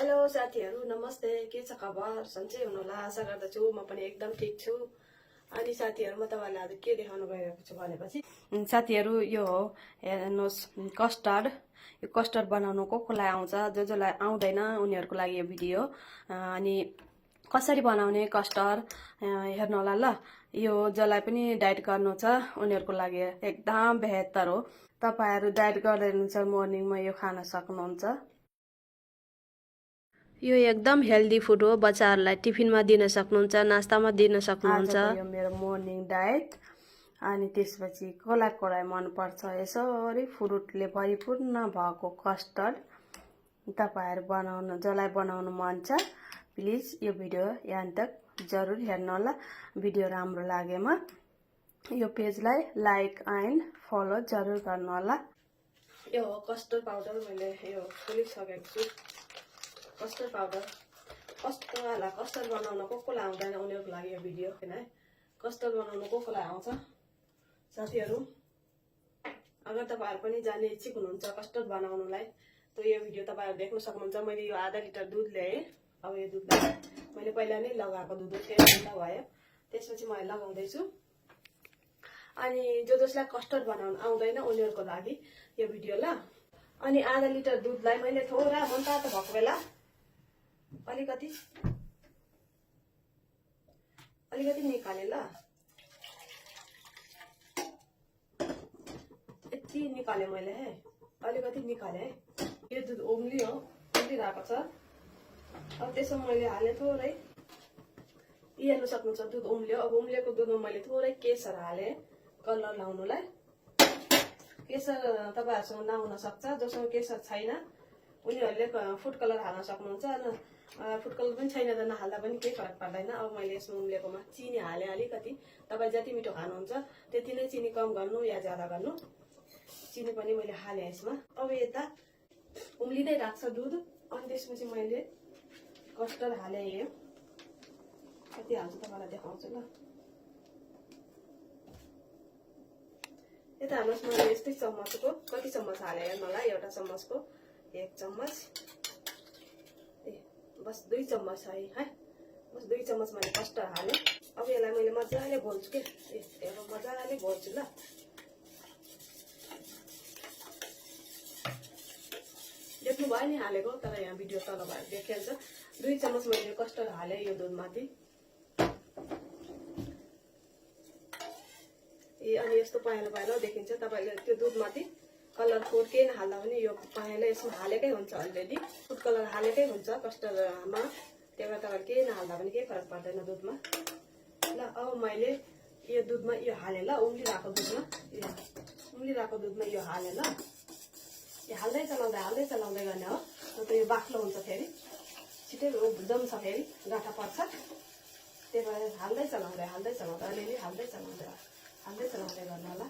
Hello साथीहरु नमस्ते के छ खबर सन्चै हुनुहोला आशा गर्दछु म पनि एकदम ठीक छु। अनि साथीहरु म तपाईहरुलाई आज के देखाउन गइरहेको छु भनेपछि साथीहरु यो हो हेर्नुस् कस्टर्ड। यो कस्टर्ड बनाउनु कोलाई आउँछ जसलाई आउँदैन उनीहरुको लागि यो भिडियो। अनि कसरी बनाउने कस्टर्ड हेर्नु होला ल। यो जसलाई पनि डाइट गर्नु छ उनीहरुको लागि एकदम बेहतर हो। तपाईहरु डाइट गर्दै हुनुहुन्छ मर्निङमा यो खान सक्नुहुन्छ। यो एकदम हेल्दी फुड हो। बच्चाहरुलाई टिफिनमा दिन सक्नुहुन्छ, नास्तामा दिन सक्नुहुन्छ। यो मेरो मर्निङ डाइट। अनि त्यसपछि कोलाई मन पर्छ यसरी फ्रुटले परिपूर्ण भएको कस्टर्ड तपाईहरु बनाउन जसलाई बनाउन मन छ प्लिज यो भिडियो यहाँ तक जरुर हेर्नु होला। भिडियो राम्रो लागेमा यो पेजलाई लाइक एन्ड फलो जरुर गर्नु होला। यो हो कस्टर्ड पाउडर मैले यो खोलिसकेको छु। कस्टर्ड पाउडर कस्टर्ड बनाउन कोलाई आउँदैन उनीहरुको लागि यो भिडियो हैन। कस्टर्ड बनाउन कोलाई आउँछ साथीहरु। अगर तपाईहरु पनि जान्ने इच्छुक हुनुहुन्छ कस्टर्ड बनाउनलाई त यो भिडियो तपाईहरु देख्न सक्नुहुन्छ। मैले यो आधा लिटर दुध ल्याए। अब यो दुधलाई मैले पहिला नै लगाएको दुध ठन्डा भयो त्यसपछि मैले लगाउँदै छु। अनि जसलाई कस्टर्ड बनाउन आउँदैन उनीहरुको लागि यो भिडियो ल। अनि आधा लिटर दुधलाई मैले थोड़ा मनतातो भएको बेला अलिकति निकाले ल। यति निकाले मैले है अलिकति निकाले है। यो दुध उम्लिरहेको छ। अब त्यसमा मैले हाले थोरै हेर्नु सक्नुहुन्छ दुध उम्ल्यो। अब उम्लेको दुधमा मैले थोरै केसर हाले कलर लाउनुलाई। केसर तपाईहरुसँग नहुन सक्छ। जसमा केसर छैन उनीहरुले फुड कलर हाल्न सक्नुहुन्छ। फुड कलर पनि छैन त नहाल्दा पनि केही फरक पर्दैन। अब मैले यसमा उम्लेकोमा चिनी हाले अलिकति। तपाई जति मिठो खानुहुन्छ त्यति नै चिनी कम गर्नु या ज्यादा गर्नु। चिनी पनि मैले हाले यसमा। अब यता उम्लिदै राख्छ दुध। अनि त्यसपछि मैले कस्टर्ड हाले यो कति हाल्छु तपाईलाई देखाउँछु ल। यता हाल्नुस् मैले यस्तै चम्मचको कति चम्मच हाले मलाई एउटा चम्मचको 1 चम्मच बस 2 चम्मच है। बस 2 चम्मच मैले कस्टर्ड हाले। अब यसलाई मैले मजाले घोल्छु के अब मजाले घोल्छु ल। देख्नु भयो नि हालेको तर यहाँ भिडियो तल भयो देखिन्छ। 2 चम्मच मैले कस्टर्ड हाले यो दुधमाथि। अनि यस्तो पहेँलो देखिन्छ। तपाईले त्यो दुधमाथि कलर फुड केही नहाल्दा पनि यो पहेँलो यसमा हालेकै हुन्छ अलरेडी। फुड कलर हालेकै हुन्छ कस्टर्डमा। त्यही भएर तपाईले केही नहाल्दा पनि केही फरक पर्दैन दुधमा ल। अब मैले यो दुधमा यो हाले ल। उम्लिरहेको दुधमा यो हाले ल। यो हाल्दै चलाउँदै गर्ने हो। त यो बाक्लो हुन्छ फेरि छिटै जम्छ फेरि गाँठा पर्छ। त्यही भएर हाल्दै चलाउँदै अलिअलि हाल्दै चलाउँदै गर्नु होला।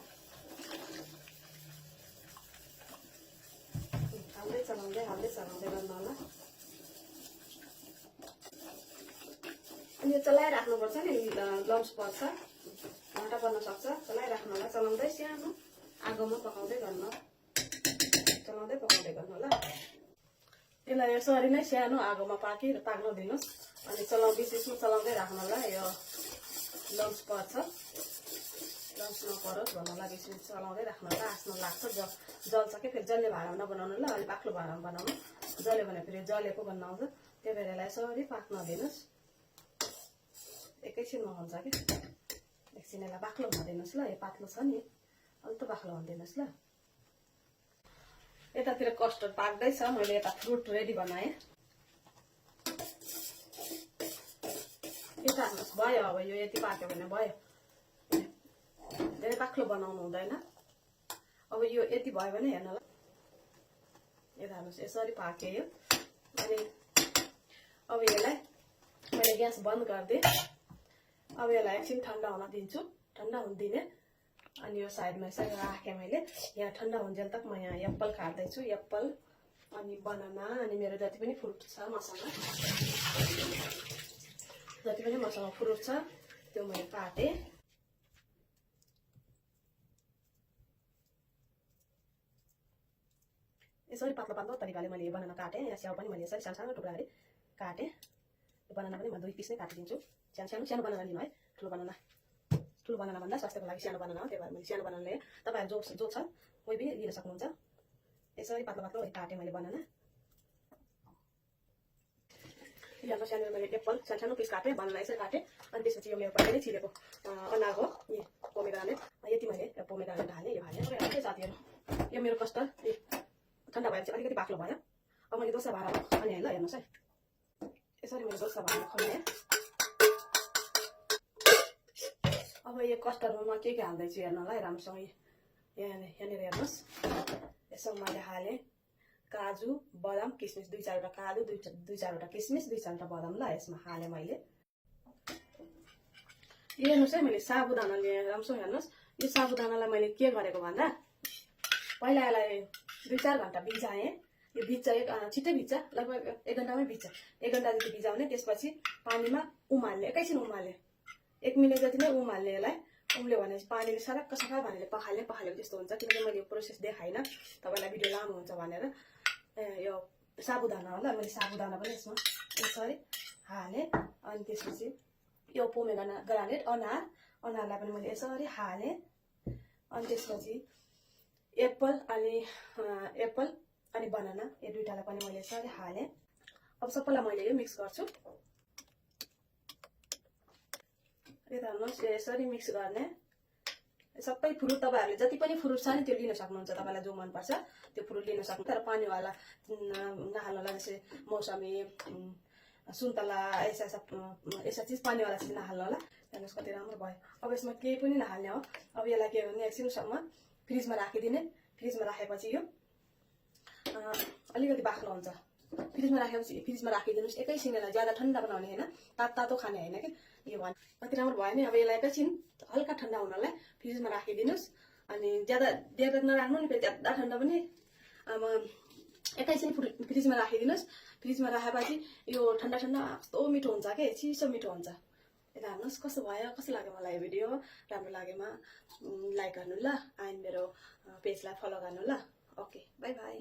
हाल्दै चलाउँदै गर्नु होला। अनि यो चलाइराख्नुपर्छ नि लम्स पर्छ घाँटा पर्न सक्छ। चलाइराख्नु होला। चलाउँदै सानो आगोमा पकाउँदै गर्नु होला। यसलाई यसरी नै सानो आगोमा पाक्न दिनुस्। अनि बिचमा चलाउँदै राख्नु होला। यो लम्स पर्छ लम्स नपरोस् भन्नु लागि चलाउँदै राख्नु होला। आफ्नो लाग्छ जल्छ कि फेरि जल्ने भाँडामा नबनाउनु ल। अलि बाक्लो भाँडामा बनाउनु। जल्यो भने फेरि जलेको भन्नु आउँछ। त्यही भएर यसलाई यसरी पाक्न दिनुस्। एकैछिनमा हुन्छ कि एकछिन यसलाई बाक्लो हुन दिनुस् ल। यो पातलो छ नि अलि त बाक्लो हुन दिनुस् ल। यतातिर कस्टर्ड पाक्दैछ। मैले यता फ्रुट रेडी बनाएँ। यता हाल्नुहोस् भयो। अब यो यति पाक्यो भने भयो। धेरै बाक्लो बनाउनु हुँदैन। अब यो यति भयो भने हेर्नु ल। यता हाल्नुहोस् यसरी पाक्यो यो। अनि अब यसलाई मैले ग्यास बन्द गरिदिएँ। अब यसलाई एकछिन ठन्डा हुन दिन्छु। ठन्डा हुन दिने। अनि यो साइडमा यसरी राखेँ मैले। यहाँ ठन्डा हुन्जेल तक म यहाँ एप्पल काट्दैछु। एप्पल अनि बनाना अनि मेरो जति पनि फ्रुट छ मसँग फ्रुट छ त्यो मैले काटेँ। यसरी पातलो पातलो तरिकाले मैले यो बनाना काटेँ। यहाँ स्याउ पनि मैले यसरी सानो सानो टुक्रा गरी काटेँ। यो बनाना पनि म 2 पिस नै काटिदिन्छु। सानो बनाना लिनु है, ठुलो बनाना भन्दा स्वास्थ्यको लागि सानो बनाना हो, त्यही भएर मैले सानो बनाना लिएँ। तपाईँहरू जो छ कोही पनि लिन सक्नुहुन्छ। यसरी पातलो पातलो काटेँ मैले बनाना। यहाँ सानो मैले एप्पल सानो पिस काटेँ, बनाना यसरी काटेँ। अनि त्यसपछि यो मेरो पहिल्यै छिलेको अनार हो, पोमेग्रानेट। यति मैले पोमेग्रानेट हालेँ, यो हालेँ। है साथीहरू, यो मेरो कस्टर्ड ठन्डा भएपछि अलिकति बाक्लो भयो। अब मैले दोस्रो भाँडामा खन्याएँ ल, हेर्नुहोस् है। यसरी मैले दोस्रो भाँडामा खन्याएँ। अब यो कस्टर्डमा म के हाल्दैछु हेर्नु है राम्रोसँग। यहाँनिर हेर्नुहोस्, यसो मैले हालेँ काजु बदाम किसमिस, 2-4वटा काजु, 2-4वटा किसमिस, 2-4वटा बदाम ल यसमा हालेँ मैले। यो हेर्नुहोस् है, मैले साबुदाना लिएँ। राम्रोसँग हेर्नुहोस्, यो साबुदानालाई मैले के गरेको भन्दा पहिला यसलाई 2-4 घन्टा भिजाएँ। यो भिज्छ, छिट्टै भिज्छ, लगभग 1 घन्टामै भिज्छ। 1 घन्टा जति भिजाउने, त्यसपछि पानीमा उमाल्ने, एकैछिन उमाल्ने, 1 मिनट जति नै उमाल्ने। यसलाई उम्ल्यो भने पानीले सरक्क सफा पानीले पखालेको जस्तो हुन्छ। किनकि मैले यो प्रोसेस देखाइनँ, तपाईँलाई भिडियो लामो हुन्छ भनेर। यो साबुदाना हो ल, मैले साबुदाना पनि यसमा यसरी हालेँ। अनि त्यसपछि यो पोमेग्रानेट अनारलाई पनि मैले यसरी हालेँ। अनि त्यसपछि एप्पल अनि बनाना, यो दुईटालाई पनि मैले यसरी हालेँ। अब सबैलाई मैले यो मिक्स गर्छु। यता हेर्नुहोस्, यसरी मिक्स गर्ने। सबै फ्रुट तपाईँहरूले जति पनि फ्रुट छ नि त्यो लिन सक्नुहुन्छ, तपाईँलाई जो मनपर्छ त्यो फ्रुट लिन सक्नुहुन्छ। तर पानीवाला नहाल्नुलाई जस्तै मौसमी, सुन्तला, यसा चिज पानीवाला चिज नहाल्नु होला। हेर्नुहोस् कति राम्रो भयो। अब यसमा केही पनि नहाल्ने हो। अब यसलाई के गर्ने, एकछिनसम्म फ्रिजमा राखिदिने। फ्रिजमा राखेपछि यो अलिकति बाक्लो हुन्छ। फ्रिजमा राखिदिनुहोस् एकैछिनलाई, ज्यादा ठन्डा बनाउने होइन, तातो खाने होइन कि। यो भयो कति राम्रो भयो नि। अब यसलाई एकैछिन हल्का ठन्डा हुनलाई फ्रिजमा राखिदिनुहोस्। अनि ज्यादा नराख्नु नि, फेरि ज्यादा ठन्डा पनि। अब एकैछिन फ्रिजमा राखिदिनुहोस्। फ्रिजमा राखेपछि यो ठन्डा कस्तो मिठो हुन्छ कि, चिसो मिठो हुन्छ। यता हेर्नुहोस् कस्तो भयो, कस्तो लाग्यो मलाई यो भिडियो। राम्रो लागेमा लाइक गर्नु ल, अनि मेरो पेजलाई फलो गर्नु ल। Okay, by by.